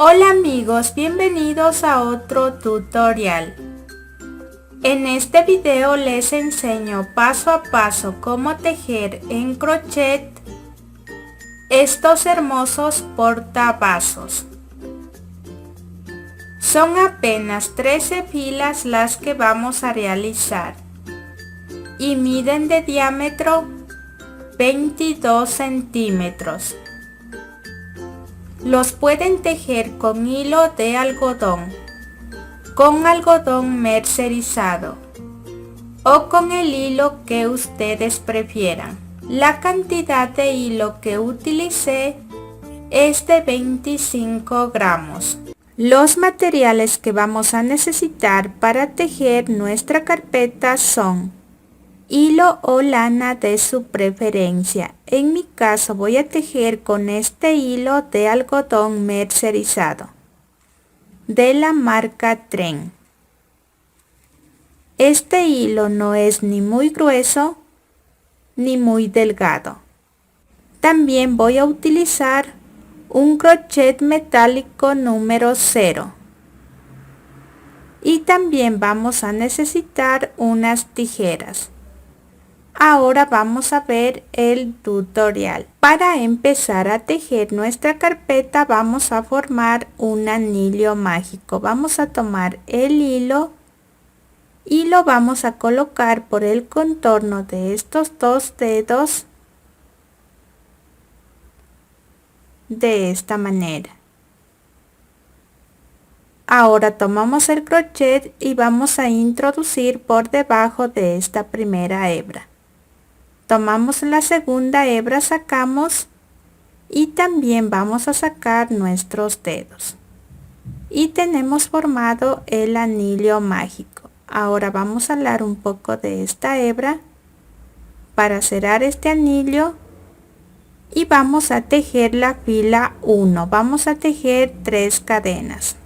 Hola amigos, bienvenidos a otro tutorial. En este video les enseño paso a paso cómo tejer en crochet estos hermosos portavasos. Son apenas 13 filas las que vamos a realizar y miden de diámetro 22 centímetros. Los pueden tejer con hilo de algodón, con algodón mercerizado o con el hilo que ustedes prefieran. La cantidad de hilo que utilicé es de 25 gramos. Los materiales que vamos a necesitar para tejer nuestra carpeta son hilo o lana de su preferencia. En mi caso voy a tejer con este hilo de algodón mercerizado de la marca Tren. Este hilo no es ni muy grueso ni muy delgado. También voy a utilizar un crochet metálico número 0. Y también vamos a necesitar unas tijeras. Ahora vamos a ver el tutorial. Para empezar a tejer nuestra carpeta vamos a formar un anillo mágico. Vamos a tomar el hilo y lo vamos a colocar por el contorno de estos dos dedos de esta manera. Ahora tomamos el crochet y vamos a introducir por debajo de esta primera hebra. Tomamos la segunda hebra, sacamos y también vamos a sacar nuestros dedos. Y tenemos formado el anillo mágico. Ahora vamos a alar un poco de esta hebra para cerrar este anillo y vamos a tejer la fila 1. Vamos a tejer 3 cadenas.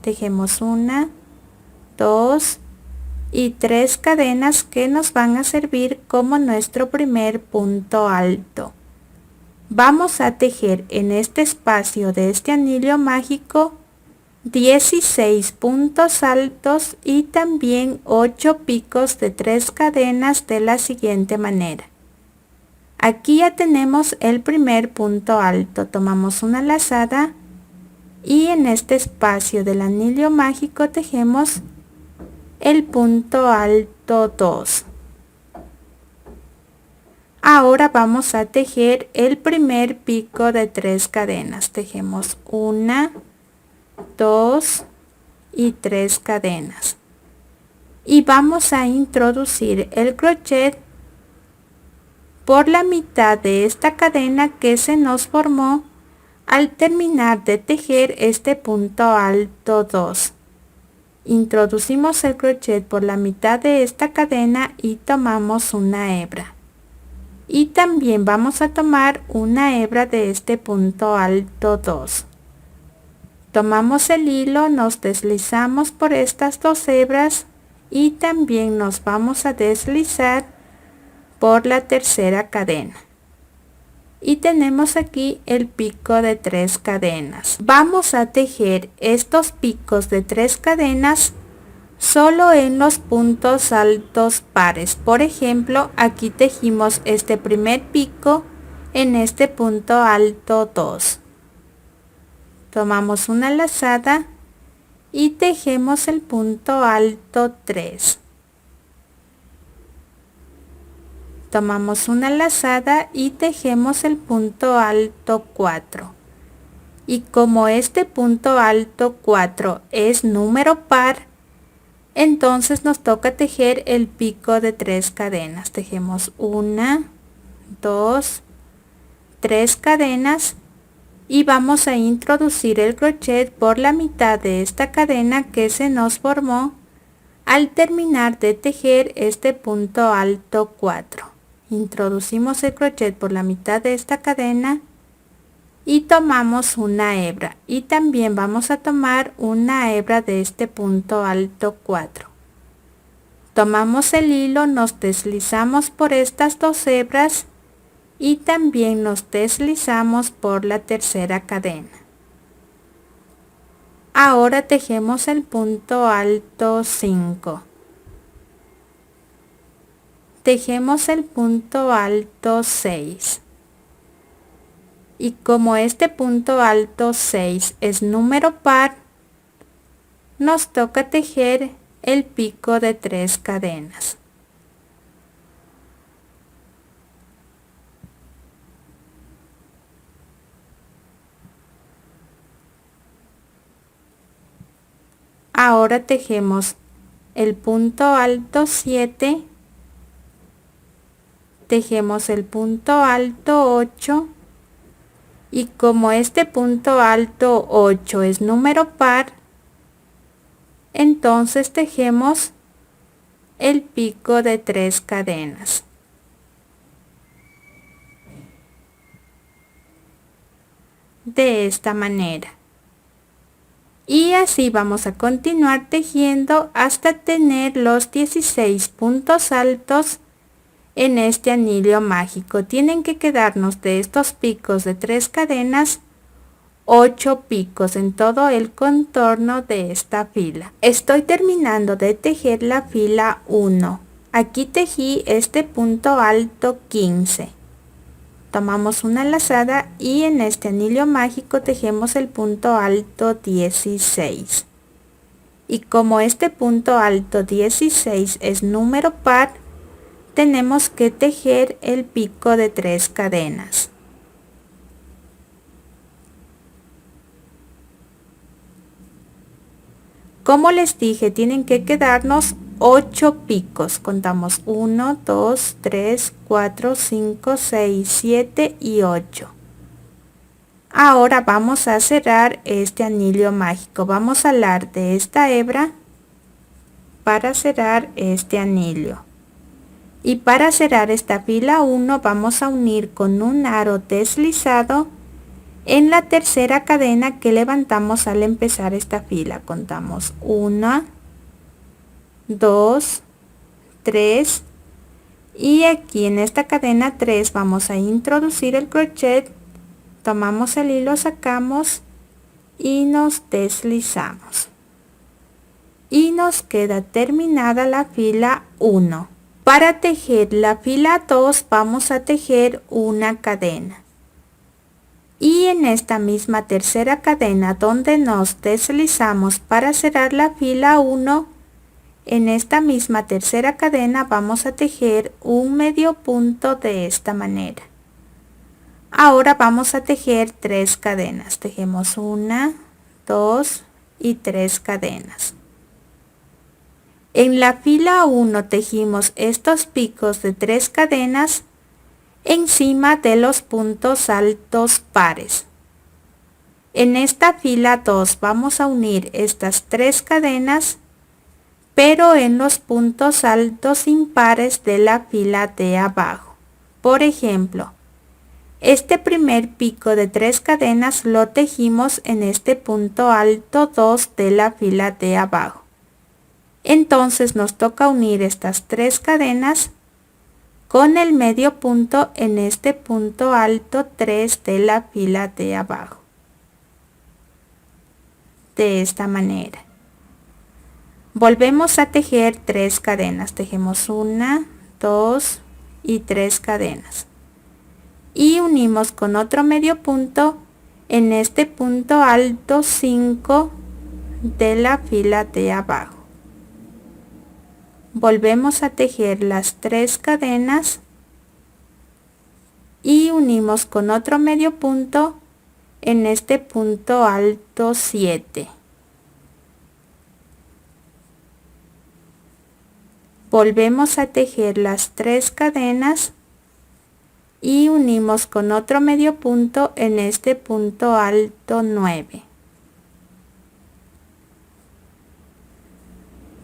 Tejemos 1, 2 y 3 cadenas que nos van a servir como nuestro primer punto alto. Vamos a tejer en este espacio de este anillo mágico 16 puntos altos y también 8 picos de 3 cadenas de la siguiente manera. Aquí ya tenemos el primer punto alto. Tomamos una lazada y en este espacio del anillo mágico tejemos el punto alto 2. Ahora vamos a tejer el primer pico de 3 cadenas. Tejemos 1, 2 y 3 cadenas. Y vamos a introducir el crochet por la mitad de esta cadena que se nos formó al terminar de tejer este punto alto 2. Introducimos el crochet por la mitad de esta cadena y tomamos una hebra. Y también vamos a tomar una hebra de este punto alto 2. Tomamos el hilo, nos deslizamos por estas 2 hebras y también nos vamos a deslizar por la tercera cadena. Y tenemos aquí el pico de 3 cadenas. Vamos a tejer estos picos de 3 cadenas solo en los puntos altos pares. Por ejemplo, aquí tejimos este primer pico en este punto alto 2. Tomamos una lazada y tejemos el punto alto 3. Tomamos una lazada y tejemos el punto alto 4. Y como este punto alto 4 es número par, entonces nos toca tejer el pico de 3 cadenas. Tejemos 1, 2, 3 cadenas y vamos a introducir el crochet por la mitad de esta cadena que se nos formó al terminar de tejer este punto alto 4. Introducimos el crochet por la mitad de esta cadena y tomamos una hebra y también vamos a tomar una hebra de este punto alto 4. Tomamos el hilo, nos deslizamos por estas 2 hebras y también nos deslizamos por la tercera cadena. Ahora tejemos el punto alto 5. Tejemos el punto alto 6. Y como este punto alto 6 es número par, nos toca tejer el pico de 3 cadenas. Ahora tejemos el punto alto 7, tejemos el punto alto 8 y como este punto alto 8 es número par, entonces tejemos el pico de 3 cadenas. De esta manera. Y así vamos a continuar tejiendo hasta tener los 16 puntos altos en este anillo mágico. Tienen que quedarnos de estos picos de 3 cadenas 8 picos en todo el contorno de esta fila. Estoy terminando de tejer la fila 1. Aquí tejí este punto alto 15. Tomamos una lazada y en este anillo mágico tejemos el punto alto 16. Y como este punto alto 16 es número par, tenemos que tejer el pico de 3 cadenas. Como les dije, tienen que quedarnos 8 picos. Contamos 1, 2, 3, 4, 5, 6, 7 y 8. Ahora vamos a cerrar este anillo mágico. Vamos a alar de esta hebra para cerrar este anillo. Y para cerrar esta fila 1 vamos a unir con un aro deslizado en la tercera cadena que levantamos al empezar esta fila. Contamos 1, 2, 3 y aquí en esta cadena 3 vamos a introducir el crochet, tomamos el hilo, sacamos y nos deslizamos y nos queda terminada la fila 1. Para tejer la fila 2 vamos a tejer una cadena y en esta misma tercera cadena donde nos deslizamos para cerrar la fila 1, en esta misma tercera cadena vamos a tejer un medio punto de esta manera. Ahora vamos a tejer 3 cadenas. Tejemos 1, 2 y 3 cadenas. En la fila 1 tejimos estos picos de 3 cadenas encima de los puntos altos pares. En esta fila 2 vamos a unir estas 3 cadenas, pero en los puntos altos impares de la fila de abajo. Por ejemplo, este primer pico de 3 cadenas lo tejimos en este punto alto 2 de la fila de abajo. Entonces nos toca unir estas 3 cadenas con el medio punto en este punto alto 3 de la fila de abajo. De esta manera. Volvemos a tejer 3 cadenas. Tejemos 1, 2 y 3 cadenas. Y unimos con otro medio punto en este punto alto 5 de la fila de abajo. Volvemos a tejer las 3 cadenas y unimos con otro medio punto en este punto alto 7. Volvemos a tejer las 3 cadenas y unimos con otro medio punto en este punto alto 9.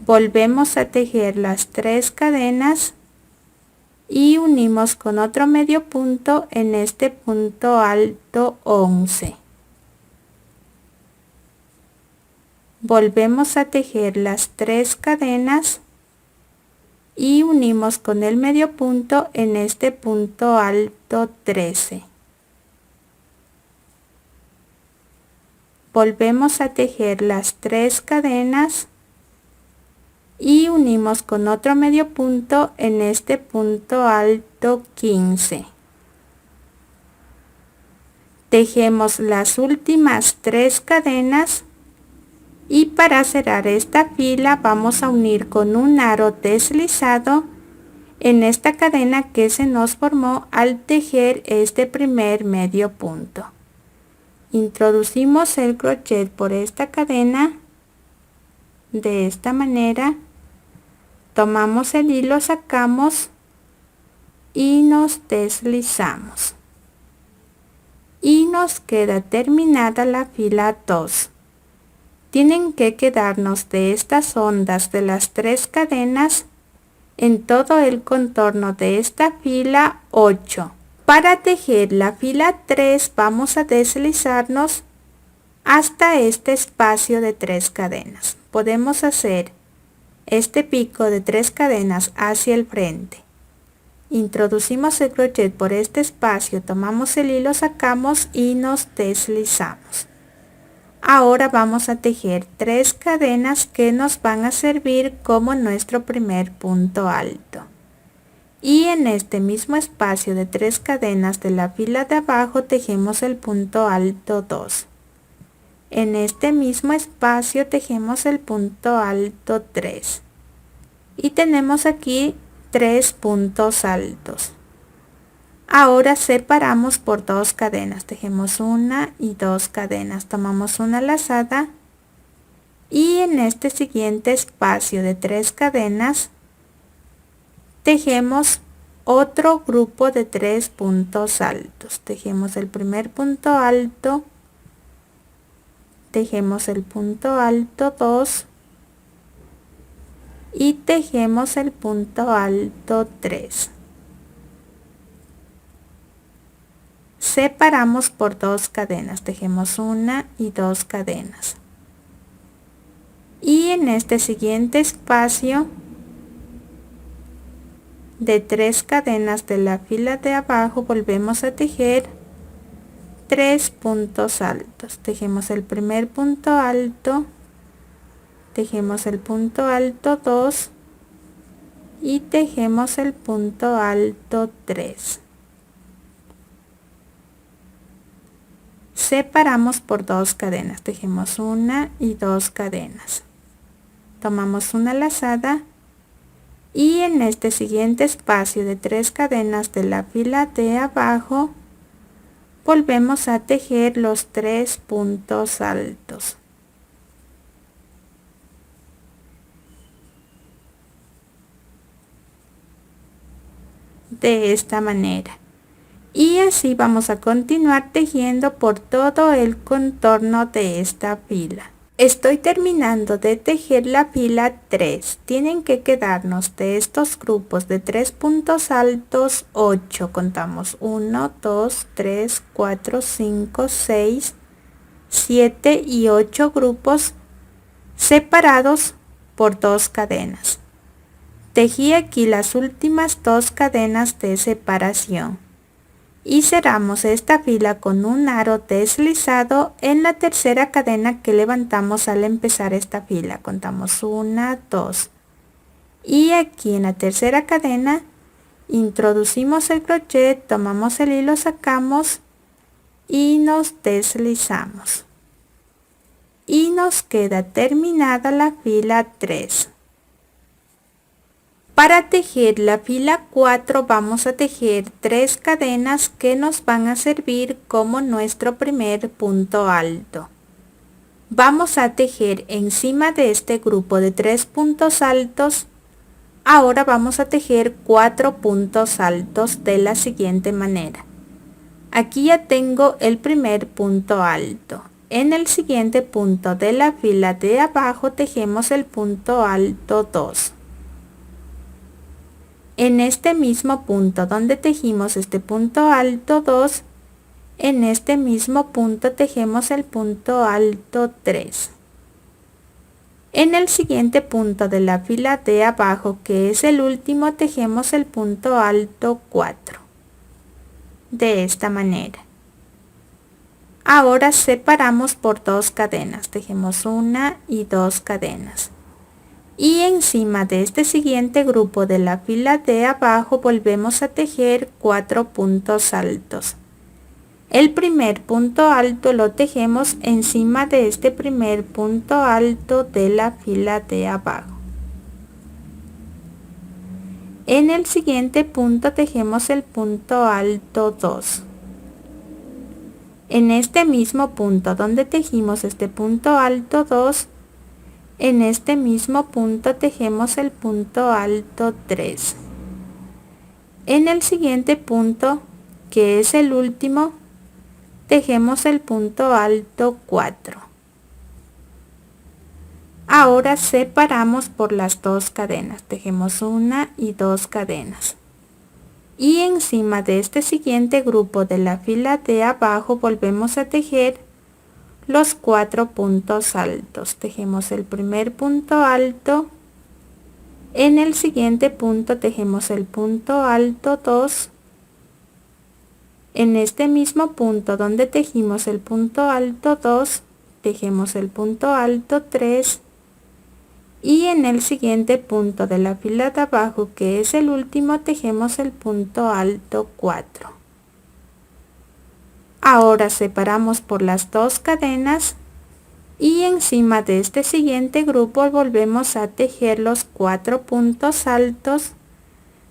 Volvemos a tejer las 3 cadenas y unimos con otro medio punto en este punto alto 11. Volvemos a tejer las 3 cadenas y unimos con el medio punto en este punto alto 13. Volvemos a tejer las 3 cadenas y unimos con otro medio punto en este punto alto 15. Tejemos las últimas 3 cadenas y para cerrar esta fila vamos a unir con un aro deslizado en esta cadena que se nos formó al tejer este primer medio punto. Introducimos el crochet por esta cadena de esta manera, tomamos el hilo, sacamos y nos deslizamos y nos queda terminada la fila 2. Tienen que quedarnos de estas ondas de las 3 cadenas en todo el contorno de esta fila 8. Para tejer la fila 3 vamos a deslizarnos hasta este espacio de 3 cadenas. Podemos hacer este pico de 3 cadenas hacia el frente. Introducimos el crochet por este espacio, tomamos el hilo, sacamos y nos deslizamos. Ahora vamos a tejer 3 cadenas que nos van a servir como nuestro primer punto alto. Y en este mismo espacio de 3 cadenas de la fila de abajo tejemos el punto alto 2. En este mismo espacio tejemos el punto alto 3. Y tenemos aquí 3 puntos altos. Ahora separamos por 2 cadenas, tejemos una y 2 cadenas, tomamos una lazada y en este siguiente espacio de 3 cadenas tejemos otro grupo de 3 puntos altos. Tejemos el primer punto alto, tejemos el punto alto 2 y tejemos el punto alto 3. Separamos por 2 cadenas, tejemos una y 2 cadenas. Y en este siguiente espacio de 3 cadenas de la fila de abajo volvemos a tejer 3 puntos altos. Tejemos el primer punto alto, tejemos el punto alto 2 y tejemos el punto alto 3. Separamos por 2 cadenas, tejemos una y 2 cadenas, tomamos una lazada y en este siguiente espacio de 3 cadenas de la fila de abajo volvemos a tejer los 3 puntos altos. De esta manera. Y así vamos a continuar tejiendo por todo el contorno de esta fila. Estoy terminando de tejer la fila 3. Tienen que quedarnos de estos grupos de 3 puntos altos 8. Contamos 1, 2, 3, 4, 5, 6, 7 y 8 grupos separados por 2 cadenas. Tejí aquí las últimas 2 cadenas de separación. Y cerramos esta fila con un aro deslizado en la tercera cadena que levantamos al empezar esta fila. Contamos 1, 2 y aquí en la tercera cadena introducimos el crochet, tomamos el hilo, sacamos y nos deslizamos y nos queda terminada la fila 3. Para tejer la fila 4 vamos a tejer 3 cadenas que nos van a servir como nuestro primer punto alto. Vamos a tejer encima de este grupo de 3 puntos altos. Ahora vamos a tejer 4 puntos altos de la siguiente manera. Aquí ya tengo el primer punto alto. En el siguiente punto de la fila de abajo tejemos el punto alto 2. En este mismo punto donde tejimos este punto alto 2, en este mismo punto tejemos el punto alto 3. En el siguiente punto de la fila de abajo, que es el último, tejemos el punto alto 4. De esta manera. Ahora separamos por 2 cadenas, tejemos 1 y 2 cadenas. Y encima de este siguiente grupo de la fila de abajo volvemos a tejer 4 puntos altos. El primer punto alto lo tejemos encima de este primer punto alto de la fila de abajo. En el siguiente punto tejemos el punto alto 2. En este mismo punto donde tejimos este punto alto 2, en este mismo punto tejemos el punto alto 3. En el siguiente punto, que es el último, tejemos el punto alto 4. Ahora separamos por las 2 cadenas, tejemos 1 y 2 cadenas. Y encima de este siguiente grupo de la fila de abajo volvemos a tejer los 4 puntos altos. Tejemos el primer punto alto, en el siguiente punto tejemos el punto alto 2, en este mismo punto donde tejimos el punto alto 2, tejemos el punto alto 3, y en el siguiente punto de la fila de abajo, que es el último, tejemos el punto alto 4. Ahora separamos por las 2 cadenas y encima de este siguiente grupo volvemos a tejer los 4 puntos altos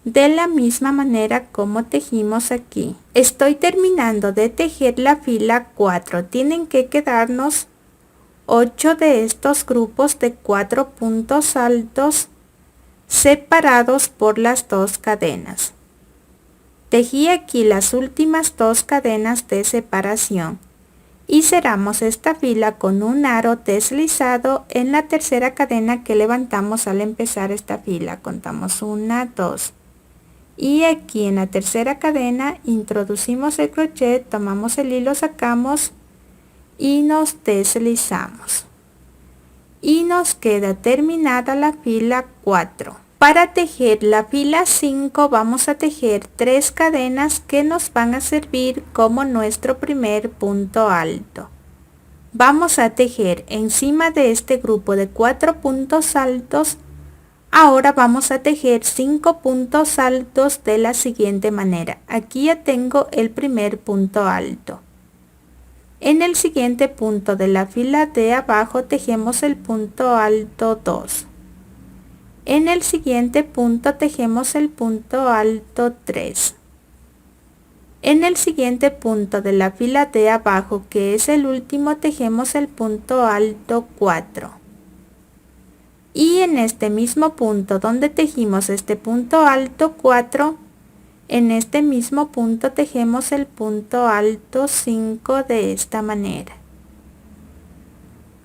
de la misma manera como tejimos aquí. Estoy terminando de tejer la fila 4. Tienen que quedarnos 8 de estos grupos de 4 puntos altos separados por las 2 cadenas. Tejí aquí las últimas 2 cadenas de separación y cerramos esta fila con un aro deslizado en la tercera cadena que levantamos al empezar esta fila. Contamos 1, 2 y aquí en la tercera cadena introducimos el crochet, tomamos el hilo, sacamos y nos deslizamos y nos queda terminada la fila 4. Para tejer la fila 5 vamos a tejer 3 cadenas que nos van a servir como nuestro primer punto alto. Vamos a tejer encima de este grupo de 4 puntos altos. Ahora vamos a tejer 5 puntos altos de la siguiente manera. Aquí ya tengo el primer punto alto. En el siguiente punto de la fila de abajo tejemos el punto alto 2. En el siguiente punto tejemos el punto alto 3. En el siguiente punto de la fila de abajo, que es el último, tejemos el punto alto 4. Y en este mismo punto donde tejimos este punto alto 4, en este mismo punto tejemos el punto alto 5 de esta manera.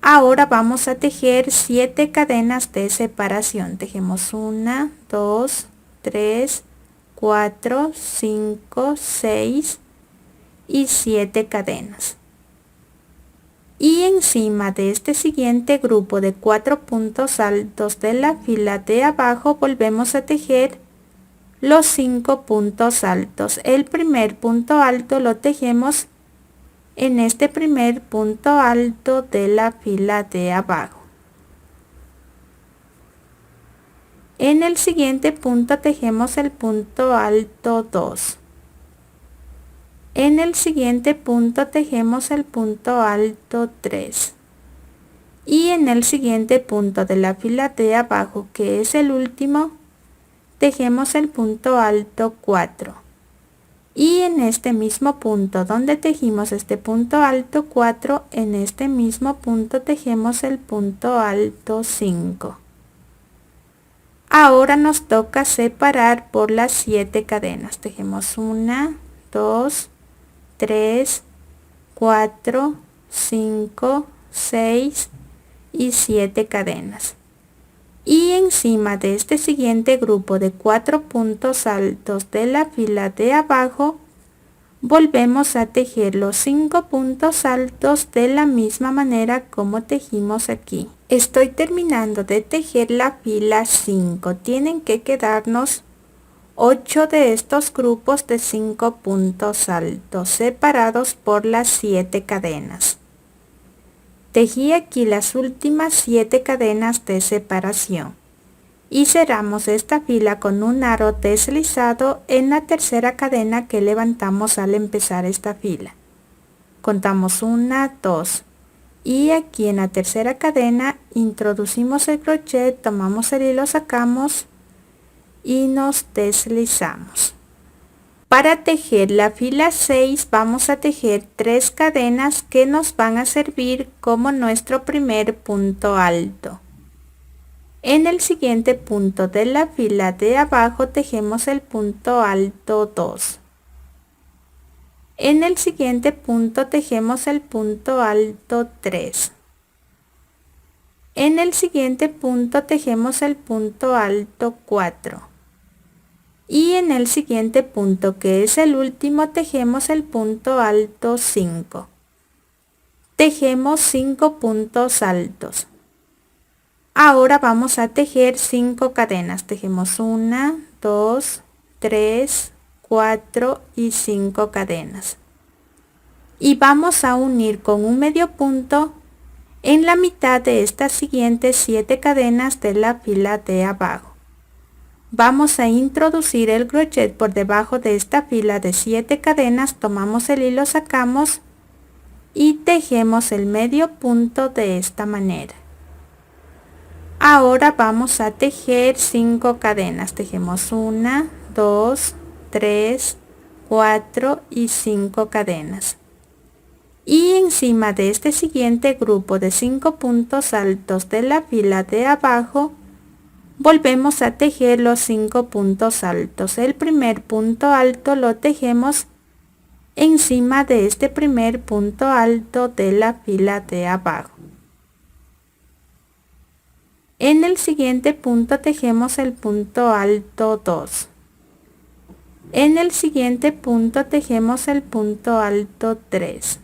Ahora vamos a tejer 7 cadenas de separación. Tejemos 1, 2, 3, 4, 5, 6 y 7 cadenas. Y encima de este siguiente grupo de 4 puntos altos de la fila de abajo volvemos a tejer los 5 puntos altos. El primer punto alto lo tejemos en este primer punto alto de la fila de abajo. En el siguiente punto tejemos el punto alto 2. En el siguiente punto tejemos el punto alto 3. Y en el siguiente punto de la fila de abajo, que es el último, tejemos el punto alto 4. Y en este mismo punto donde tejimos este punto alto 4, en este mismo punto tejemos el punto alto 5. Ahora nos toca separar por las 7 cadenas. Tejemos 1, 2, 3, 4, 5, 6 y 7 cadenas. Y encima de este siguiente grupo de 4 puntos altos de la fila de abajo volvemos a tejer los 5 puntos altos de la misma manera como tejimos aquí. Estoy terminando de tejer la fila 5. Tienen que quedarnos 8 de estos grupos de 5 puntos altos separados por las 7 cadenas. Tejí aquí las últimas 7 cadenas de separación y cerramos esta fila con un aro deslizado en la tercera cadena que levantamos al empezar esta fila. Contamos 1, 2 y aquí en la tercera cadena introducimos el crochet, tomamos el hilo, sacamos y nos deslizamos. Para tejer la fila 6 vamos a tejer 3 cadenas que nos van a servir como nuestro primer punto alto. En el siguiente punto de la fila de abajo tejemos el punto alto 2. En el siguiente punto tejemos el punto alto 3. En el siguiente punto tejemos el punto alto 4. Y en el siguiente punto, que es el último, tejemos el punto alto 5. Tejemos 5 puntos altos. Ahora vamos a tejer 5 cadenas. Tejemos 1, 2, 3, 4 y 5 cadenas. Y vamos a unir con un medio punto en la mitad de estas siguientes 7 cadenas de la fila de abajo. Vamos a introducir el crochet por debajo de esta fila de 7 cadenas, tomamos el hilo, sacamos y tejemos el medio punto de esta manera. Ahora vamos a tejer 5 cadenas. Tejemos 1, 2, 3, 4 y 5 cadenas. Y encima de este siguiente grupo de 5 puntos altos de la fila de abajo, volvemos a tejer los 5 puntos altos. El primer punto alto lo tejemos encima de este primer punto alto de la fila de abajo. En el siguiente punto tejemos el punto alto 2. En el siguiente punto tejemos el punto alto 3.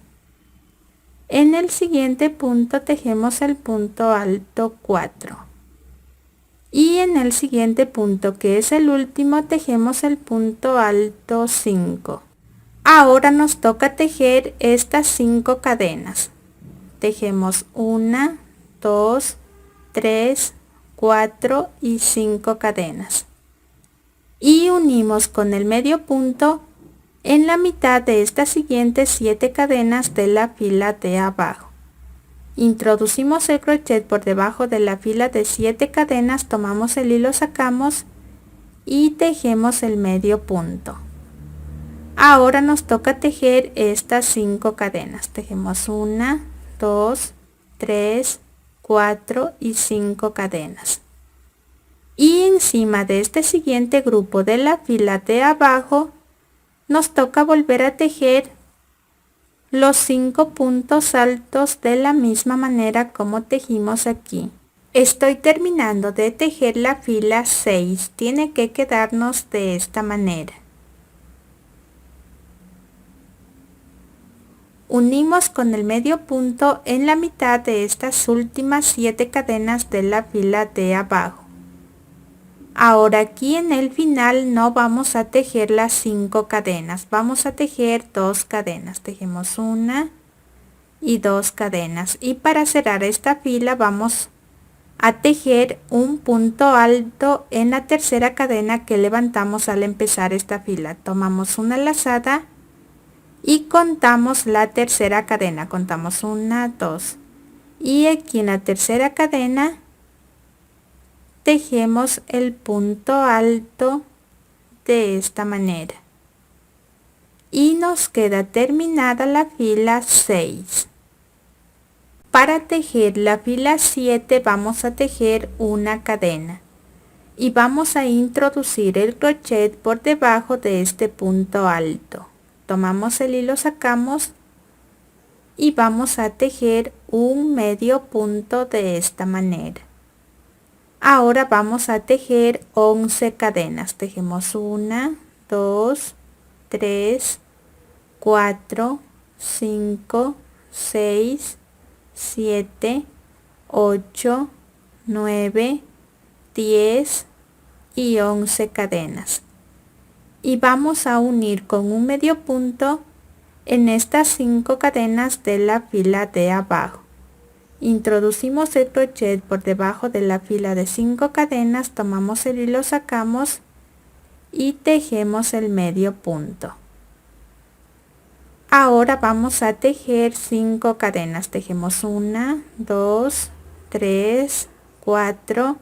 En el siguiente punto tejemos el punto alto 4. Y en el siguiente punto, que es el último, tejemos el punto alto 5. Ahora nos toca tejer estas 5 cadenas. Tejemos 1, 2, 3, 4 y 5 cadenas. Y unimos con el medio punto en la mitad de estas siguientes 7 cadenas de la fila de abajo. Introducimos el crochet por debajo de la fila de 7 cadenas, tomamos el hilo, sacamos y tejemos el medio punto. Ahora nos toca tejer estas 5 cadenas. Tejemos 1, 2, 3, 4 y 5 cadenas. Y encima de este siguiente grupo de la fila de abajo, nos toca volver a tejer los 5 puntos altos de la misma manera como tejimos aquí. Estoy terminando de tejer la fila 6, tiene que quedarnos de esta manera. Unimos con el medio punto en la mitad de estas últimas 7 cadenas de la fila de abajo. Ahora aquí en el final no vamos a tejer las 5 cadenas, vamos a tejer 2 cadenas. Tejemos 1 y 2 cadenas. Y para cerrar esta fila vamos a tejer un punto alto en la tercera cadena que levantamos al empezar esta fila. Tomamos una lazada y contamos la tercera cadena. Contamos 1, 2. Y aquí en la tercera cadena tejemos el punto alto de esta manera y nos queda terminada la fila 6. Para tejer la fila 7 vamos a tejer una cadena y vamos a introducir el crochet por debajo de este punto alto. Tomamos el hilo, sacamos y vamos a tejer un medio punto de esta manera. Ahora vamos a tejer 11 cadenas. Tejemos 1, 2, 3, 4, 5, 6, 7, 8, 9, 10 y 11 cadenas. y vamos a unir con un medio punto en estas 5 cadenas de la fila de abajo. Introducimos el crochet por debajo de la fila de 5 cadenas, tomamos el hilo, sacamos y tejemos el medio punto. Ahora vamos a tejer 5 cadenas. Tejemos 1, 2, 3, 4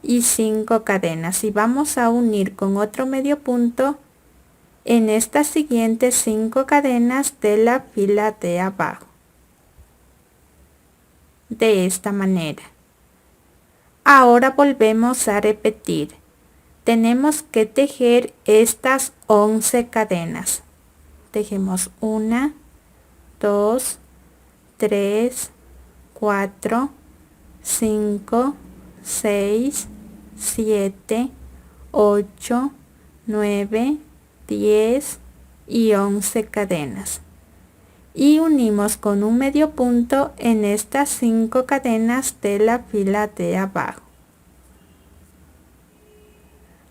y 5 cadenas y vamos a unir con otro medio punto en estas siguientes 5 cadenas de la fila de abajo, de esta manera. Ahora volvemos a repetir. Tenemos que tejer estas 11 cadenas. Tejemos 1, 2, 3, 4, 5, 6, 7, 8, 9, 10 y 11 cadenas. Y unimos con un medio punto en estas 5 cadenas de la fila de abajo.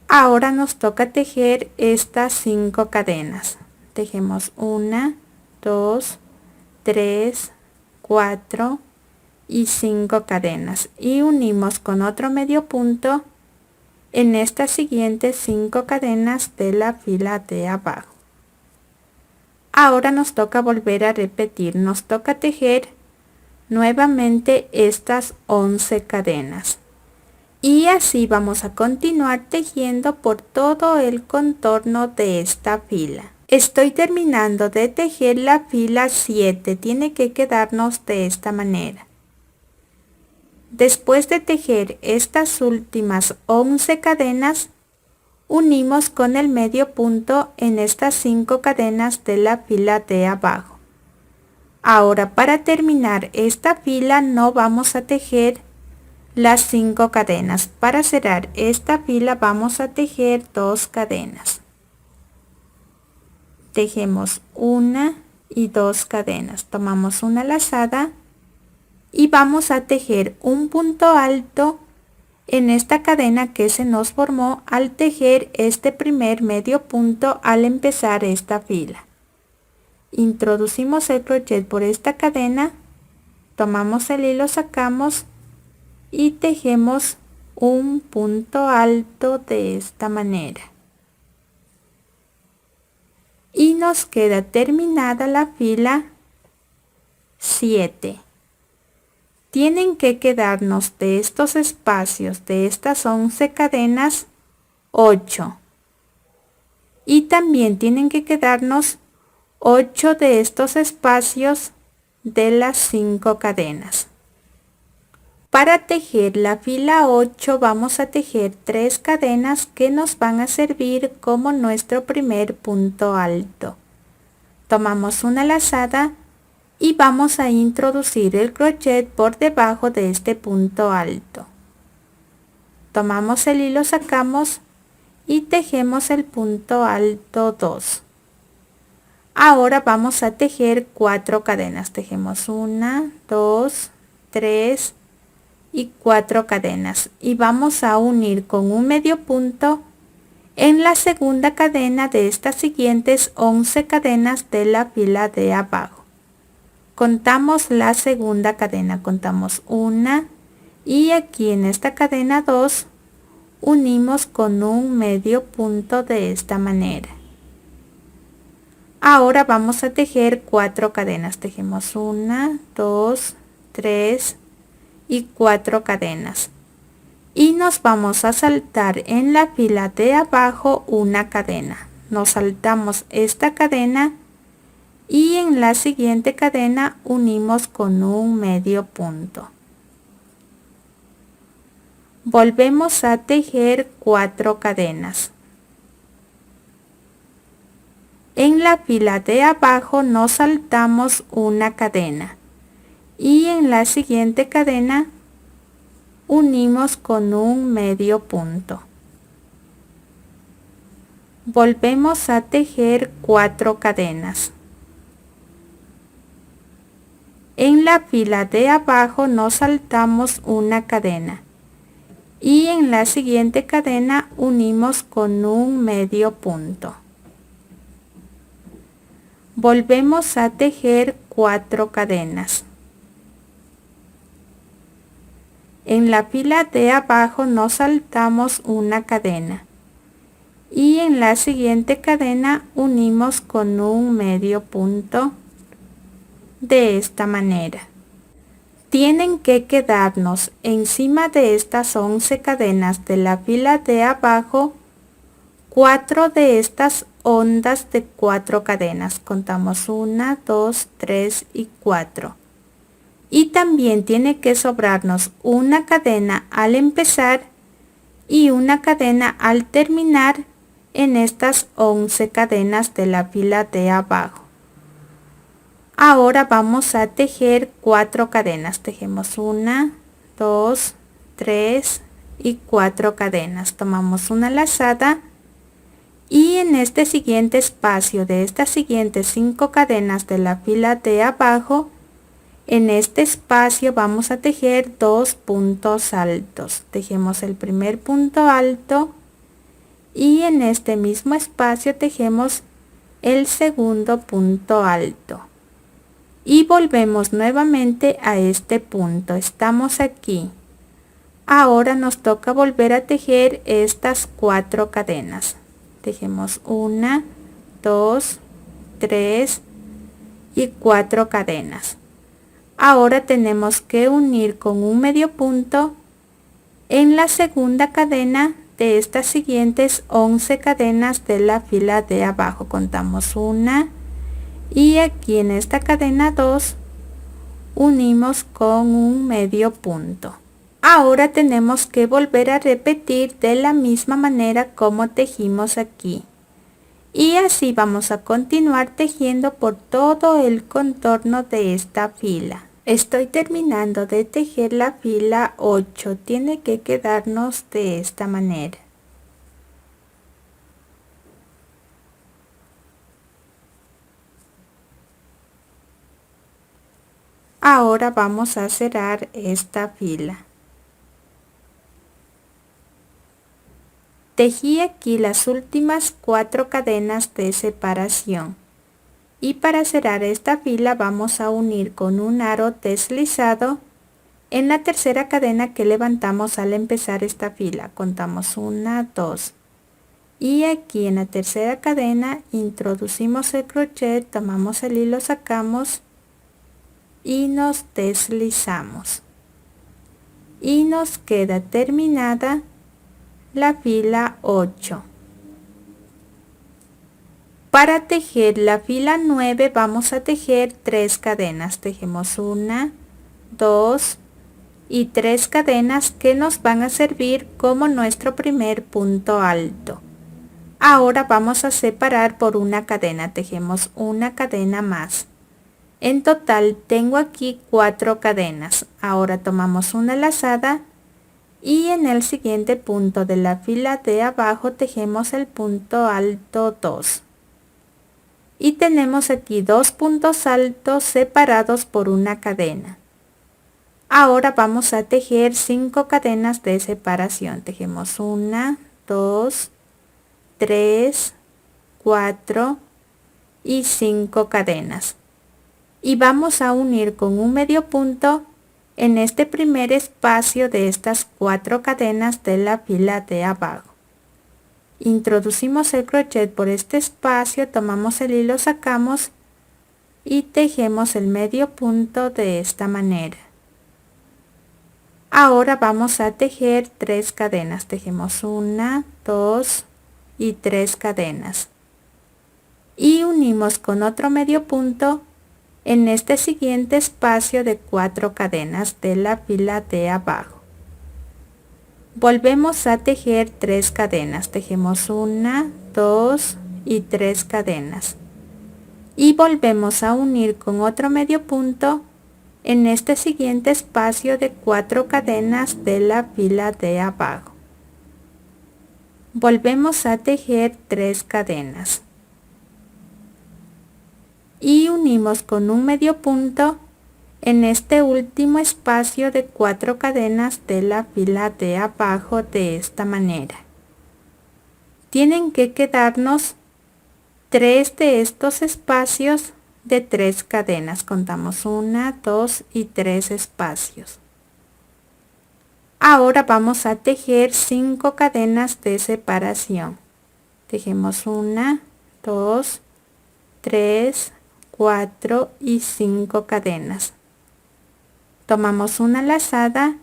Ahora nos toca tejer estas 5 cadenas. Tejemos 1, 2, 3, 4 y 5 cadenas y unimos con otro medio punto en estas siguientes 5 cadenas de la fila de abajo. Ahora nos toca volver a repetir, nos toca tejer nuevamente estas 11 cadenas y así vamos a continuar tejiendo por todo el contorno de esta fila. Estoy terminando de tejer la fila 7, tiene que quedarnos de esta manera. Después de tejer estas últimas 11 cadenas, unimos con el medio punto en estas 5 cadenas de la fila de abajo. Ahora para terminar esta fila no vamos a tejer las 5 cadenas. Para cerrar esta fila vamos a tejer 2 cadenas. Tejemos 1 y 2 cadenas, tomamos una lazada y vamos a tejer un punto alto en esta cadena que se nos formó al tejer este primer medio punto al empezar esta fila. Introducimos el crochet por esta cadena, tomamos el hilo, sacamos y tejemos un punto alto de esta manera. Y nos queda terminada la fila 7. Tienen que quedarnos de estos espacios de estas 11 cadenas 8 y también tienen que quedarnos 8 de estos espacios de las 5 cadenas. Para tejer la fila 8 vamos a tejer 3 cadenas que nos van a servir como nuestro primer punto alto. Tomamos una lazada y vamos a introducir el crochet por debajo de este punto alto. Tomamos el hilo, sacamos y tejemos el punto alto 2. Ahora vamos a tejer 4 cadenas. Tejemos 1, 2, 3 y 4 cadenas y vamos a unir con un medio punto en la segunda cadena de estas siguientes 11 cadenas de la fila de abajo. Contamos la segunda cadena, contamos 1 y aquí en esta cadena 2 unimos con un medio punto de esta manera. Ahora vamos a tejer 4 cadenas. Tejemos 1, 2, 3 y 4 cadenas y nos vamos a saltar en la fila de abajo una cadena. Nos saltamos esta cadena y en la siguiente cadena unimos con un medio punto. Volvemos a tejer 4 cadenas. En la fila de abajo nos saltamos una cadena y en la siguiente cadena unimos con un medio punto. Volvemos a tejer 4 cadenas. En la fila de abajo nos saltamos una cadena y en la siguiente cadena unimos con un medio punto. Volvemos a tejer 4 cadenas. En la fila de abajo nos saltamos una cadena y en la siguiente cadena unimos con un medio punto de esta manera. Tienen que quedarnos encima de estas 11 cadenas de la fila de abajo 4 de estas ondas de 4 cadenas. Contamos 1, 2, 3 y 4. Y también tiene que sobrarnos una cadena al empezar y una cadena al terminar en estas 11 cadenas de la fila de abajo. Ahora vamos a tejer 4 cadenas. Tejemos 1, 2, 3 y 4 cadenas. Tomamos una lazada y en este siguiente espacio de estas siguientes 5 cadenas de la fila de abajo, en este espacio vamos a tejer 2 puntos altos. Tejemos el primer punto alto y en este mismo espacio tejemos el segundo punto alto y volvemos nuevamente a este punto. Estamos aquí. Ahora nos toca volver a tejer estas 4 cadenas. Tejemos 1, 2, 3 y 4 cadenas. Ahora tenemos que unir con un medio punto en la segunda cadena de estas siguientes 11 cadenas de la fila de abajo. Contamos 1 y aquí en esta cadena 2 unimos con un medio punto. Ahora tenemos que volver a repetir de la misma manera como tejimos aquí. Y así vamos a continuar tejiendo por todo el contorno de esta fila. Estoy terminando de tejer la fila 8. Tiene que quedarnos de esta manera. Ahora vamos a cerrar esta fila. Tejí aquí las últimas 4 cadenas de separación y para cerrar esta fila vamos a unir con un aro deslizado en la tercera cadena que levantamos al empezar esta fila. Contamos 1, 2 y aquí en la tercera cadena introducimos el crochet, tomamos el hilo, sacamos y nos deslizamos y nos queda terminada la fila 8. Para tejer la fila 9 vamos a tejer 3 cadenas. Tejemos 1, 2 y 3 cadenas que nos van a servir como nuestro primer punto alto. Ahora vamos a separar por una cadena. Tejemos una cadena más. En total tengo aquí 4 cadenas. Ahora tomamos una lazada y en el siguiente punto de la fila de abajo tejemos el punto alto 2 y tenemos aquí 2 puntos altos separados por una cadena. Ahora vamos a tejer 5 cadenas de separación. Tejemos 1, 2, 3, 4 y 5 cadenas y vamos a unir con un medio punto en este primer espacio de estas 4 cadenas de la fila de abajo. Introducimos el crochet por este espacio, tomamos el hilo, sacamos y tejemos el medio punto de esta manera. Ahora vamos a tejer 3 cadenas. Tejemos 1, 2 y 3 cadenas y unimos con otro medio punto en este siguiente espacio de 4 cadenas de la fila de abajo. Volvemos a tejer 3 cadenas. Tejemos 1, 2 y 3 cadenas y volvemos a unir con otro medio punto en este siguiente espacio de 4 cadenas de la fila de abajo. Volvemos a tejer 3 cadenas y unimos con un medio punto en este último espacio de 4 cadenas de la fila de abajo de esta manera. Tienen que quedarnos 3 de estos espacios de 3 cadenas. Contamos 1, 2 y 3 espacios. Ahora vamos a tejer 5 cadenas de separación. Tejemos 1, 2, 3, 4 y 5 cadenas. Tomamos una lazada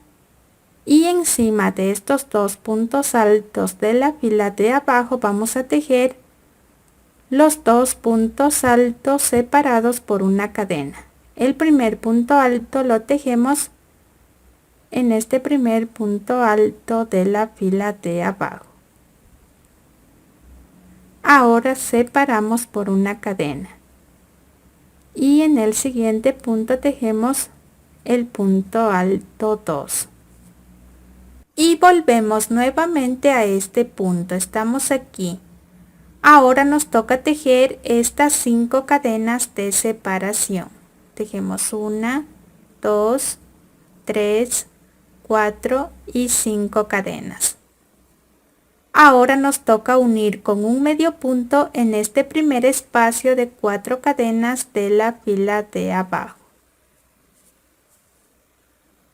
y encima de estos 2 puntos altos de la fila de abajo vamos a tejer los 2 puntos altos separados por una cadena. El primer punto alto lo tejemos en este primer punto alto de la fila de abajo. Ahora separamos por una cadena y en el siguiente punto tejemos el punto alto 2 y volvemos nuevamente a este punto. Estamos aquí. Ahora nos toca tejer estas 5 cadenas de separación. Tejemos 1, 2, 3, 4 y 5 cadenas. Ahora nos toca unir con un medio punto en este primer espacio de 4 cadenas de la fila de abajo.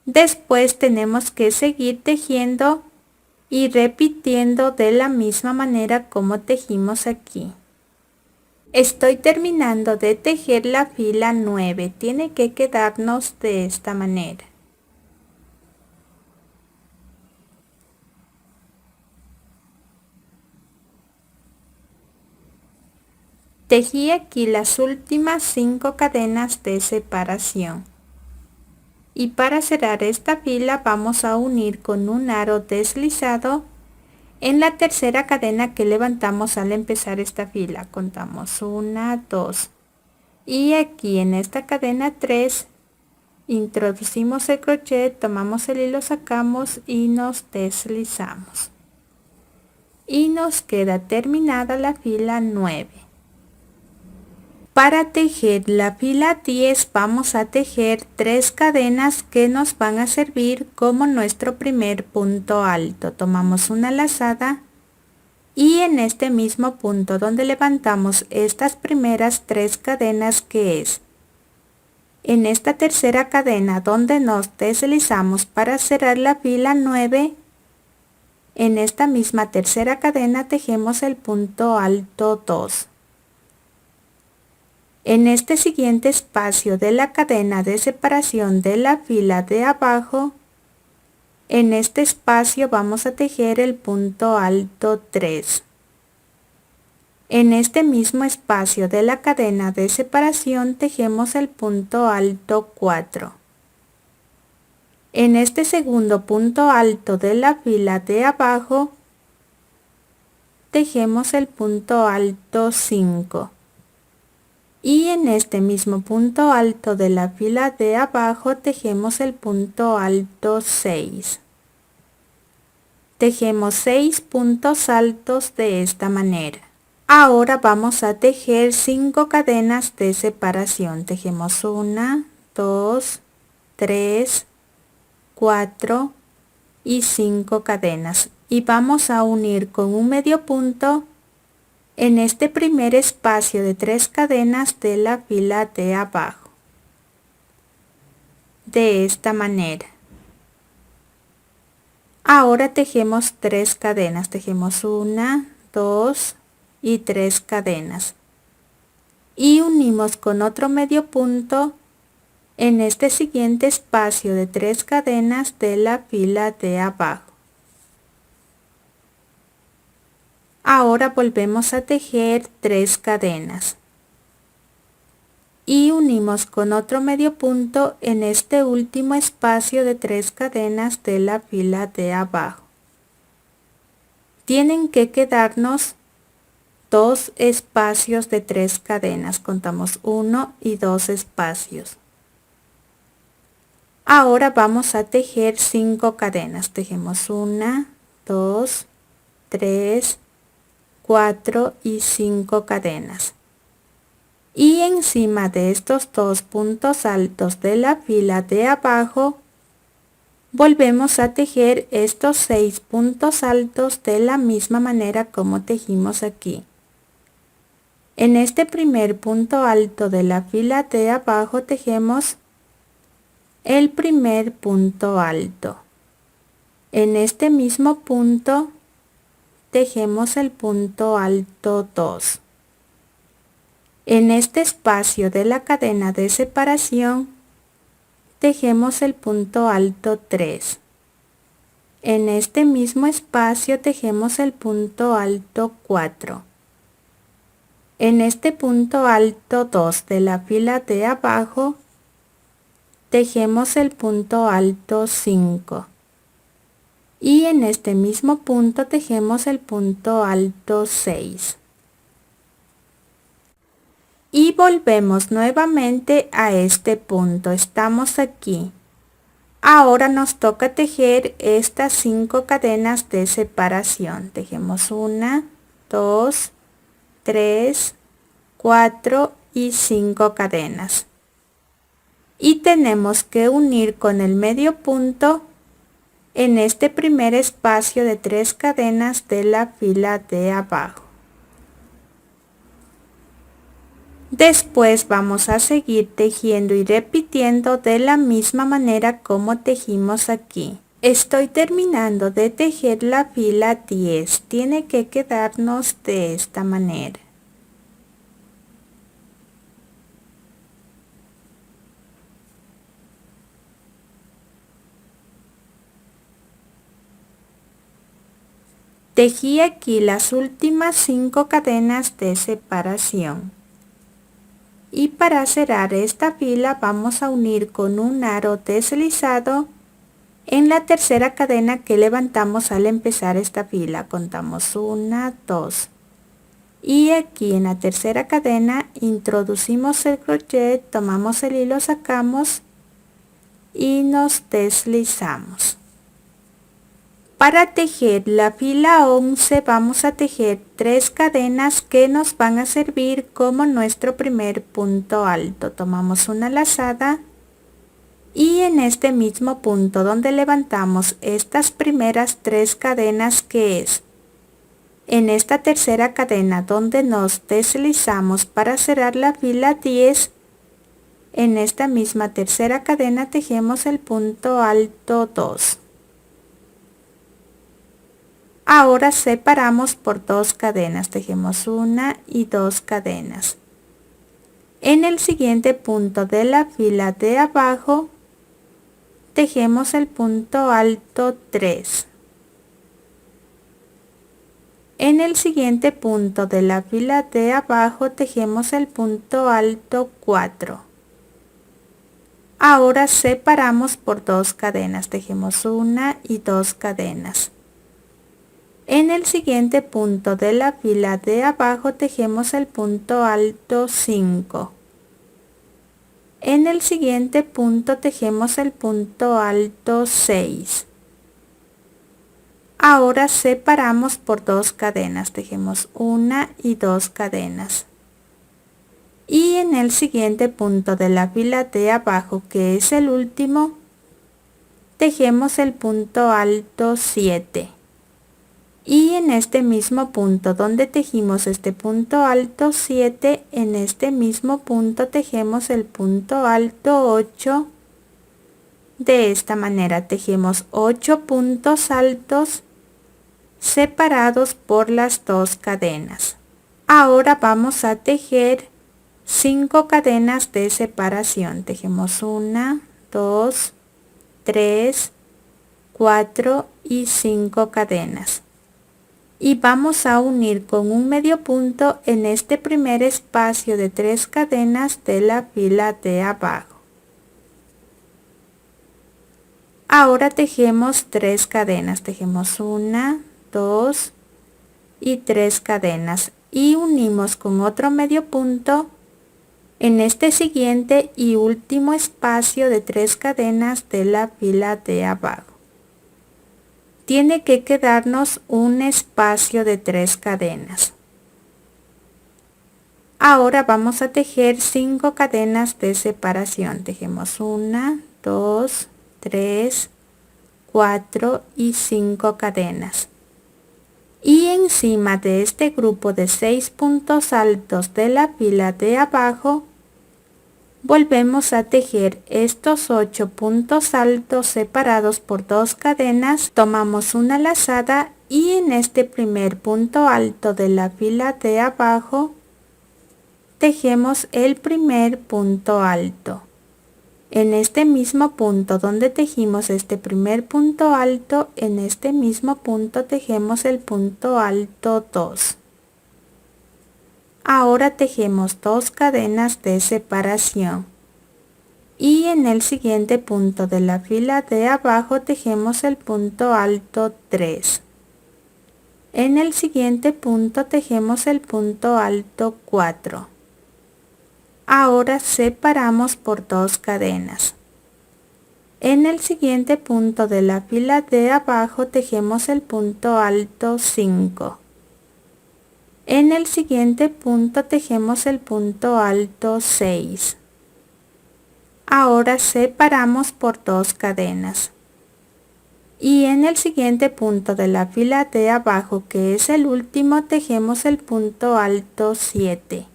Después tenemos que seguir tejiendo y repitiendo de la misma manera como tejimos aquí. Estoy terminando de tejer la fila 9. Tiene que quedarnos de esta manera. Tejí aquí las últimas 5 cadenas de separación. Y para cerrar esta fila vamos a unir con un aro deslizado en la tercera cadena que levantamos al empezar esta fila. Contamos 1, 2 y aquí en esta cadena 3 introducimos el crochet, tomamos el hilo, sacamos y nos deslizamos. Y nos queda terminada la fila 9. Para tejer la fila 10 vamos a tejer 3 cadenas que nos van a servir como nuestro primer punto alto. Tomamos una lazada y en este mismo punto donde levantamos estas primeras 3 cadenas, que es en esta tercera cadena donde nos deslizamos para cerrar la fila 9, en esta misma tercera cadena tejemos el punto alto 2. En este siguiente espacio de la cadena de separación de la fila de abajo, en este espacio vamos a tejer el punto alto 3. En este mismo espacio de la cadena de separación tejemos el punto alto 4. En este segundo punto alto de la fila de abajo, tejemos el punto alto 5. Y en este mismo punto alto de la fila de abajo tejemos el punto alto 6. Tejemos 6 puntos altos de esta manera. Ahora vamos a tejer 5 cadenas de separación. Tejemos 1, 2, 3, 4 y 5 cadenas. Y vamos a unir con un medio punto en este primer espacio de 3 cadenas de la fila de abajo. De esta manera. Ahora tejemos 3 cadenas. Tejemos 1, 2 y 3 cadenas. Y unimos con otro medio punto en este siguiente espacio de 3 cadenas de la fila de abajo. Ahora volvemos a tejer 3 cadenas y unimos con otro medio punto en este último espacio de 3 cadenas de la fila de abajo. Tienen que quedarnos 2 espacios de 3 cadenas. Contamos 1 y 2 espacios. Ahora vamos a tejer 5 cadenas. Tejemos 1, 2, 3, 4 y 5 cadenas. Y encima de estos 2 puntos altos de la fila de abajo, volvemos a tejer estos 6 puntos altos de la misma manera como tejimos aquí. En este primer punto alto de la fila de abajo tejemos el primer punto alto. En este mismo punto tejemos el punto alto 2. En este espacio de la cadena de separación tejemos el punto alto 3. En este mismo espacio tejemos el punto alto 4. En este punto alto 2 de la fila de abajo tejemos el punto alto 5. Y en este mismo punto tejemos el punto alto 6. Y volvemos nuevamente a este punto. Estamos aquí. Ahora nos toca tejer estas 5 cadenas de separación. Tejemos 1, 2, 3, 4 y 5 cadenas. Y tenemos que unir con el medio punto en este primer espacio de 3 cadenas de la fila de abajo. Después vamos a seguir tejiendo y repitiendo de la misma manera como tejimos aquí. Estoy terminando de tejer la fila 10. Tiene que quedarnos de esta manera. Tejí aquí las últimas 5 cadenas de separación. Y para cerrar esta fila vamos a unir con un aro deslizado en la tercera cadena que levantamos al empezar esta fila. Contamos 1, 2. Y aquí en la tercera cadena introducimos el crochet, tomamos el hilo, sacamos y nos deslizamos. Para tejer la fila 11 vamos a tejer 3 cadenas que nos van a servir como nuestro primer punto alto. Tomamos una lazada y en este mismo punto donde levantamos estas primeras 3 cadenas, que es en esta tercera cadena donde nos deslizamos para cerrar la fila 10, en esta misma tercera cadena tejemos el punto alto 2. Ahora separamos por 2 cadenas, tejemos 1 y 2 cadenas. En el siguiente punto de la fila de abajo tejemos el punto alto 3. En el siguiente punto de la fila de abajo tejemos el punto alto 4. Ahora separamos por 2 cadenas, tejemos 1 y 2 cadenas. En el siguiente punto de la fila de abajo tejemos el punto alto 5. En el siguiente punto tejemos el punto alto 6. Ahora separamos por 2 cadenas, tejemos 1 y 2 cadenas. Y en el siguiente punto de la fila de abajo, que es el último, tejemos el punto alto 7. Y en este mismo punto donde tejimos este punto alto 7, en este mismo punto tejemos el punto alto 8. De esta manera tejemos 8 puntos altos separados por las 2 cadenas. Ahora vamos a tejer 5 cadenas de separación. Tejemos 1, 2, 3, 4 y 5 cadenas. Y vamos a unir con un medio punto en este primer espacio de 3 cadenas de la fila de abajo. Ahora tejemos 3 cadenas, tejemos 1, 2 y 3 cadenas y unimos con otro medio punto en este siguiente y último espacio de 3 cadenas de la fila de abajo. Tiene que quedarnos un espacio de 3 cadenas. Ahora vamos a tejer 5 cadenas de separación. Tejemos 1, 2, 3, 4 y 5 cadenas. Y encima de este grupo de 6 puntos altos de la fila de abajo, volvemos a tejer estos 8 puntos altos separados por 2 cadenas. Tomamos una lazada y en este primer punto alto de la fila de abajo, tejemos el primer punto alto. En este mismo punto donde tejimos este primer punto alto, en este mismo punto tejemos el punto alto 2. Ahora tejemos 2 cadenas de separación. Y en el siguiente punto de la fila de abajo tejemos el punto alto 3. En el siguiente punto tejemos el punto alto 4. Ahora separamos por 2 cadenas. En el siguiente punto de la fila de abajo tejemos el punto alto 5. En el siguiente punto tejemos el punto alto 6. Ahora separamos por 2 cadenas. Y en el siguiente punto de la fila de abajo, que es el último, tejemos el punto alto 7.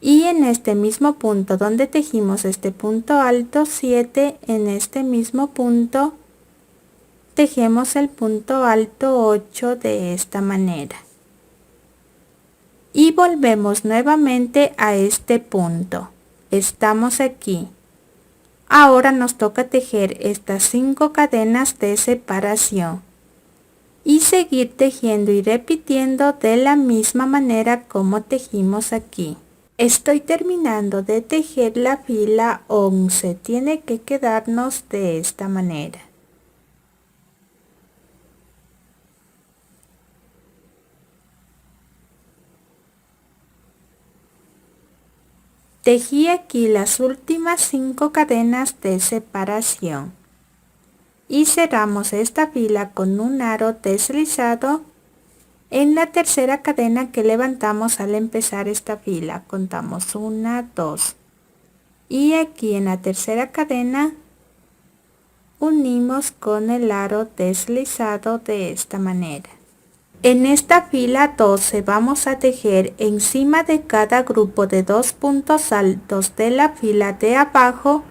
Y en este mismo punto donde tejimos este punto alto 7, en este mismo punto tejemos el punto alto 8 de esta manera. Y volvemos nuevamente a este punto. Estamos aquí. Ahora nos toca tejer estas 5 cadenas de separación. Y seguir tejiendo y repitiendo de la misma manera como tejimos aquí. Estoy terminando de tejer la fila 11, tiene que quedarnos de esta manera. Tejí aquí las últimas 5 cadenas de separación y cerramos esta fila con un aro deslizado en la tercera cadena que levantamos al empezar esta fila. Contamos 1, 2 y aquí en la tercera cadena unimos con el aro deslizado de esta manera. En esta fila 12 vamos a tejer encima de cada grupo de 2 puntos altos de la fila de abajo.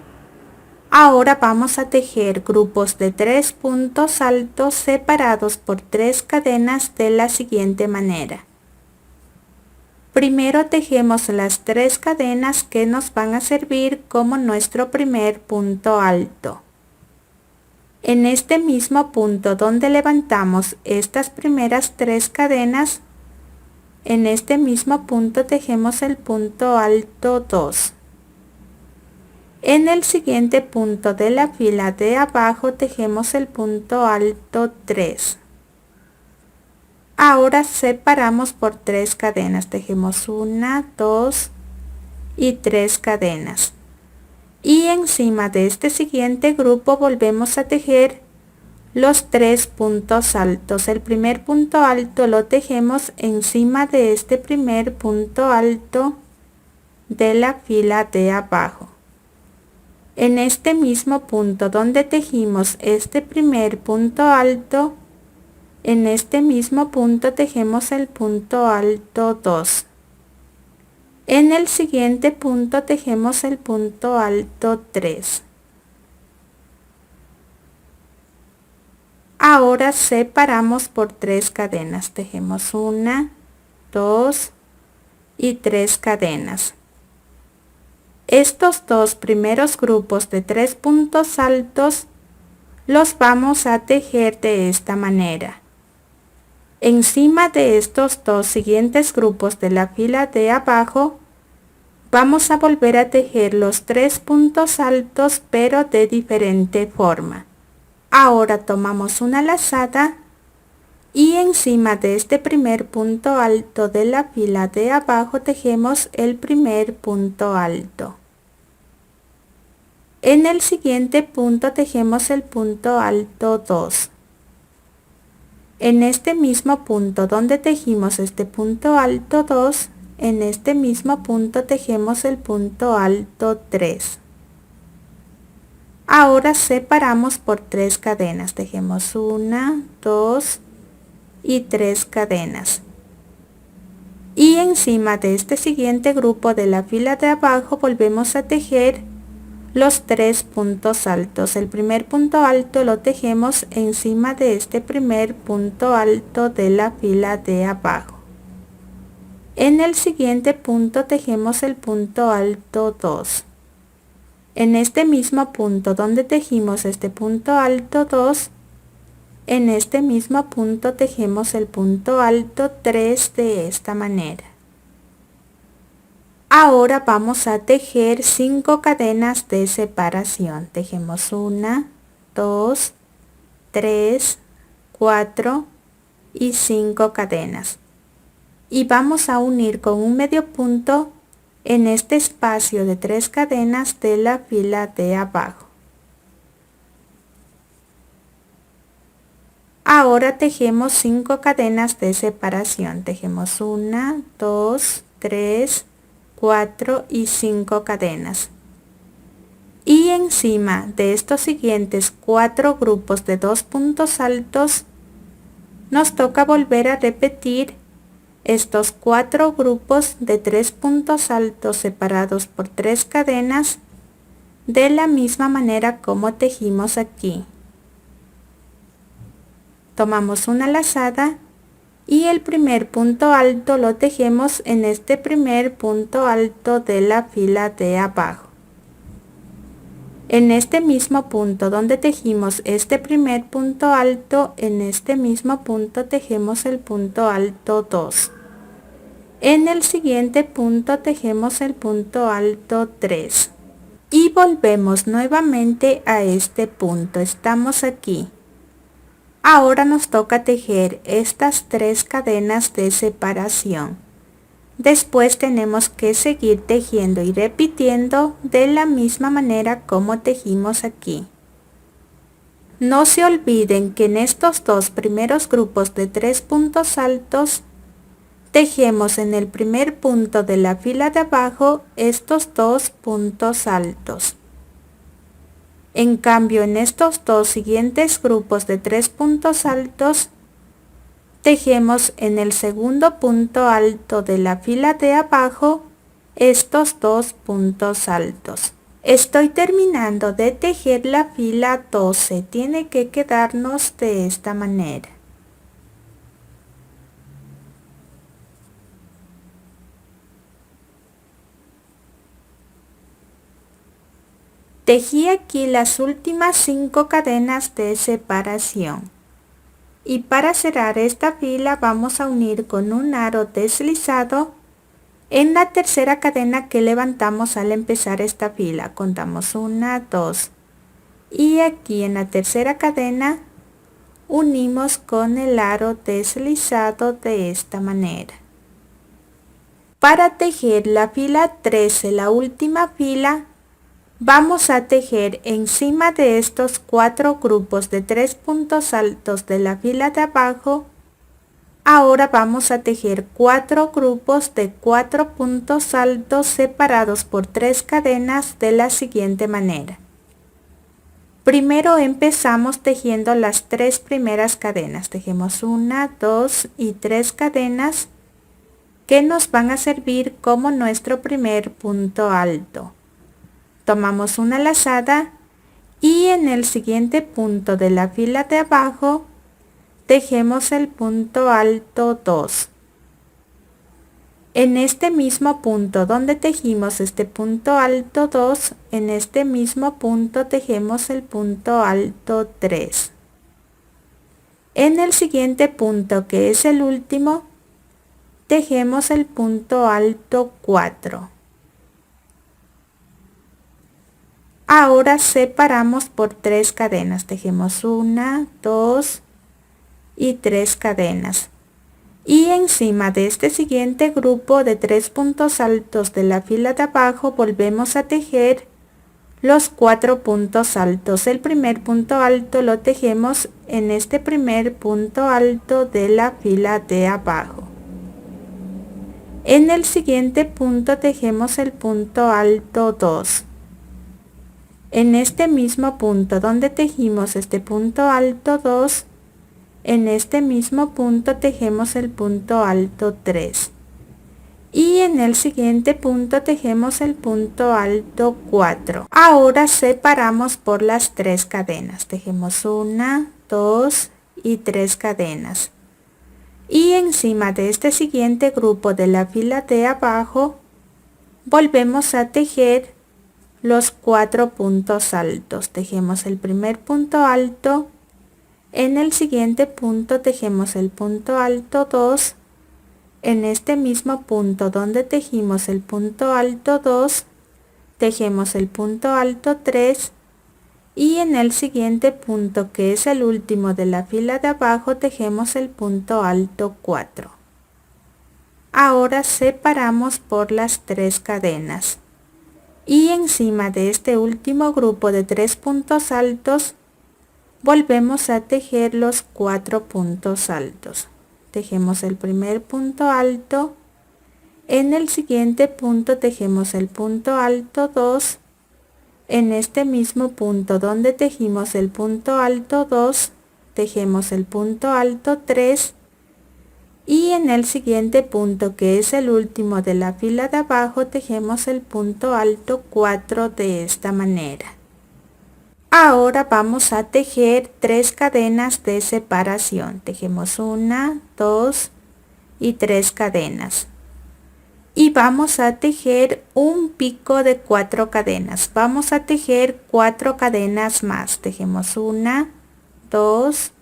Ahora vamos a tejer grupos de 3 puntos altos separados por 3 cadenas de la siguiente manera. Primero tejemos las 3 cadenas que nos van a servir como nuestro primer punto alto. En este mismo punto donde levantamos estas primeras 3 cadenas, en este mismo punto tejemos el punto alto 2. En el siguiente punto de la fila de abajo tejemos el punto alto 3. Ahora separamos por 3 cadenas, tejemos 1, 2 y 3 cadenas. Y encima de este siguiente grupo volvemos a tejer los 3 puntos altos. El primer punto alto lo tejemos encima de este primer punto alto de la fila de abajo. En este mismo punto donde tejimos este primer punto alto, en este mismo punto tejemos el punto alto 2. En el siguiente punto tejemos el punto alto 3. Ahora separamos por 3 cadenas, tejemos 1, 2 y 3 cadenas. Estos 2 primeros grupos de 3 puntos altos los vamos a tejer de esta manera. Encima de estos 2 siguientes grupos de la fila de abajo, vamos a volver a tejer los 3 puntos altos pero de diferente forma. Ahora tomamos una lazada y encima de este primer punto alto de la fila de abajo tejemos el primer punto alto. En el siguiente punto tejemos el punto alto 2. En este mismo punto donde tejimos este punto alto 2, en este mismo punto tejemos el punto alto 3. Ahora separamos por 3 cadenas, tejemos 1, 2 y 3 cadenas. Y encima de este siguiente grupo de la fila de abajo volvemos a tejer los 3 puntos altos. El primer punto alto lo tejemos encima de este primer punto alto de la fila de abajo. En el siguiente punto tejemos el punto alto 2. En este mismo punto donde tejimos este punto alto 2, en este mismo punto tejemos el punto alto 3 de esta manera. Ahora vamos a tejer 5 cadenas de separación. Tejemos 1, 2, 3, 4 y 5 cadenas. Y vamos a unir con un medio punto en este espacio de 3 cadenas de la fila de abajo. Ahora tejemos 5 cadenas de separación. Tejemos 1, 2, 3, 4 y 5 cadenas. Y encima de estos siguientes 4 grupos de 2 puntos altos, nos toca volver a repetir estos 4 grupos de 3 puntos altos separados por 3 cadenas de la misma manera como tejimos aquí. Tomamos una lazada y el primer punto alto lo tejemos en este primer punto alto de la fila de abajo. En este mismo punto donde tejimos este primer punto alto, en este mismo punto tejemos el punto alto 2. En el siguiente punto tejemos el punto alto 3. Y volvemos nuevamente a este punto. Estamos aquí. Ahora nos toca tejer estas 3 cadenas de separación. Después tenemos que seguir tejiendo y repitiendo de la misma manera como tejimos aquí. No se olviden que en estos 2 primeros grupos de 3 puntos altos, tejemos en el primer punto de la fila de abajo estos 2 puntos altos. En cambio, en estos 2 siguientes grupos de 3 puntos altos, tejemos en el segundo punto alto de la fila de abajo estos 2 puntos altos. Estoy terminando de tejer la fila 12, tiene que quedarnos de esta manera. Tejí aquí las últimas 5 cadenas de separación. Y para cerrar esta fila vamos a unir con un aro deslizado en la tercera cadena que levantamos al empezar esta fila. Contamos 1, 2 y aquí en la tercera cadena unimos con el aro deslizado de esta manera. Para tejer la fila 13, la última fila, vamos a tejer encima de estos 4 grupos de 3 puntos altos de la fila de abajo. Ahora vamos a tejer 4 grupos de 4 puntos altos separados por 3 cadenas de la siguiente manera. Primero empezamos tejiendo las 3 primeras cadenas. Tejemos 1, 2 y 3 cadenas que nos van a servir como nuestro primer punto alto. Tomamos una lazada y en el siguiente punto de la fila de abajo tejemos el punto alto 2. En este mismo punto donde tejimos este punto alto 2, en este mismo punto tejemos el punto alto 3. En el siguiente punto, que es el último, tejemos el punto alto 4. Ahora separamos por 3 cadenas, tejemos 1, 2 y 3 cadenas. Y encima de este siguiente grupo de 3 puntos altos de la fila de abajo volvemos a tejer los 4 puntos altos. El primer punto alto lo tejemos en este primer punto alto de la fila de abajo. En el siguiente punto tejemos el punto alto 2. En este mismo punto donde tejimos este punto alto 2, en este mismo punto tejemos el punto alto 3. Y en el siguiente punto tejemos el punto alto 4. Ahora separamos por las 3 cadenas. Tejemos 1, 2 y 3 cadenas. Y encima de este siguiente grupo de la fila de abajo, volvemos a tejer los 4 puntos altos. Tejemos el primer punto alto, en el siguiente punto tejemos el punto alto 2, en este mismo punto donde tejimos el punto alto 2, tejemos el punto alto 3 y en el siguiente punto, que es el último de la fila de abajo, tejemos el punto alto 4. Ahora separamos por las 3 cadenas. Y encima de este último grupo de 3 puntos altos, volvemos a tejer los 4 puntos altos. Tejemos el primer punto alto, en el siguiente punto tejemos el punto alto 2, en este mismo punto donde tejimos el punto alto 2, tejemos el punto alto 3, y en el siguiente punto, que es el último de la fila de abajo, tejemos el punto alto 4 de esta manera. Ahora vamos a tejer 3 cadenas de separación. Tejemos 1, 2 y 3 cadenas. Y vamos a tejer un pico de 4 cadenas. Vamos a tejer 4 cadenas más. Tejemos 1, 2,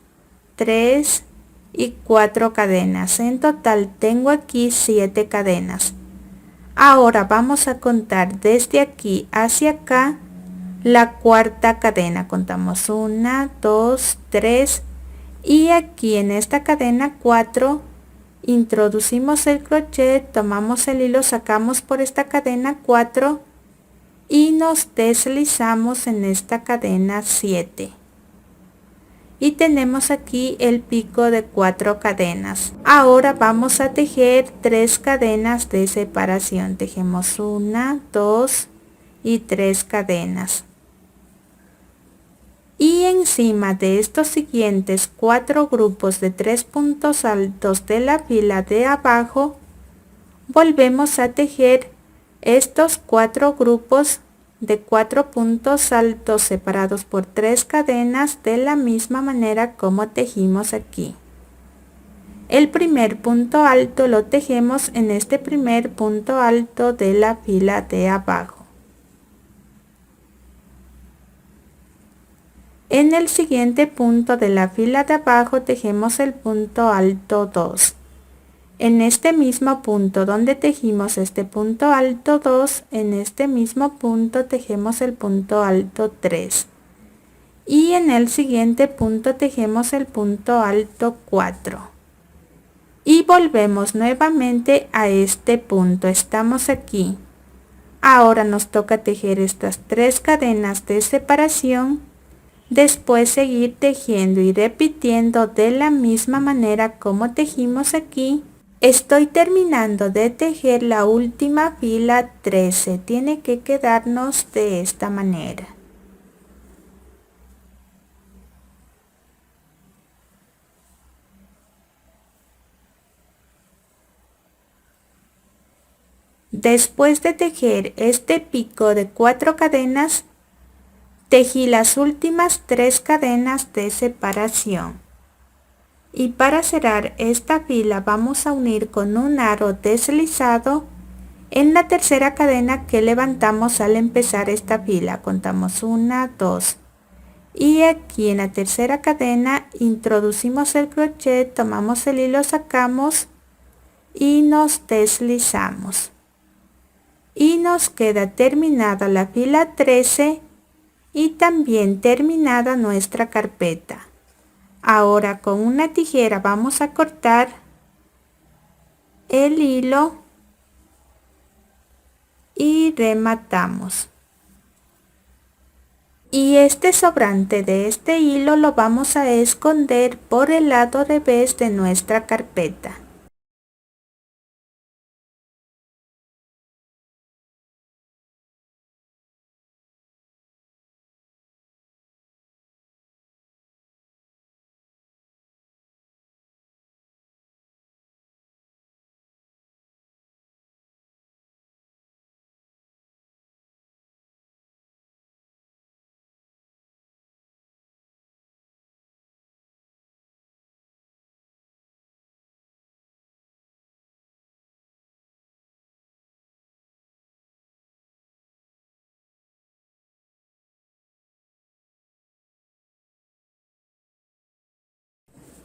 3 y 4 cadenas. En total tengo aquí 7 cadenas. Ahora vamos a contar desde aquí hacia acá la cuarta cadena. Contamos 1, 2, 3 y aquí en esta cadena 4 introducimos el crochet, tomamos el hilo, sacamos por esta cadena 4 y nos deslizamos en esta cadena 7. Y tenemos aquí el pico de 4 cadenas. Ahora vamos a tejer 3 cadenas de separación. Tejemos 1, 2 y 3 cadenas. Y encima de estos siguientes 4 grupos de 3 puntos altos de la fila de abajo, volvemos a tejer estos 4 grupos de 4 puntos altos separados por 3 cadenas de la misma manera como tejimos aquí. El primer punto alto lo tejemos en este primer punto alto de la fila de abajo. En el siguiente punto de la fila de abajo tejemos el punto alto 2. En este mismo punto donde tejimos este punto alto 2, en este mismo punto tejemos el punto alto 3. Y en el siguiente punto tejemos el punto alto 4. Y volvemos nuevamente a este punto. Estamos aquí. Ahora nos toca tejer estas 3 cadenas de separación. Después seguir tejiendo y repitiendo de la misma manera como tejimos aquí. Estoy terminando de tejer la última fila 13. Tiene que quedarnos de esta manera. Después de tejer este pico de 4 cadenas, tejí las últimas 3 cadenas de separación. Y para cerrar esta fila vamos a unir con un aro deslizado en la tercera cadena que levantamos al empezar esta fila. Contamos 1, 2 y aquí en la tercera cadena introducimos el crochet, tomamos el hilo, sacamos y nos deslizamos. Y nos queda terminada la fila 13 y también terminada nuestra carpeta. Ahora con una tijera vamos a cortar el hilo y rematamos. Y este sobrante de este hilo lo vamos a esconder por el lado revés de nuestra carpeta.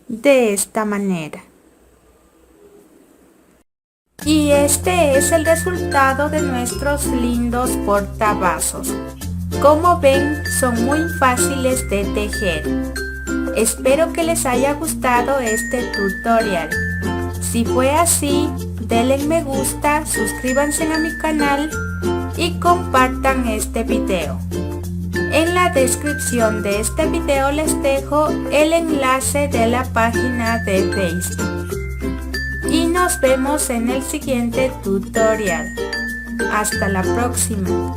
de esta manera. Y este es el resultado de nuestros lindos portavasos. Como ven, son muy fáciles de tejer. Espero que les haya gustado este tutorial. Si fue así, denle me gusta, suscríbanse a mi canal y compartan este video. En la descripción de este video les dejo el enlace de la página de Facebook. Y nos vemos en el siguiente tutorial. Hasta la próxima.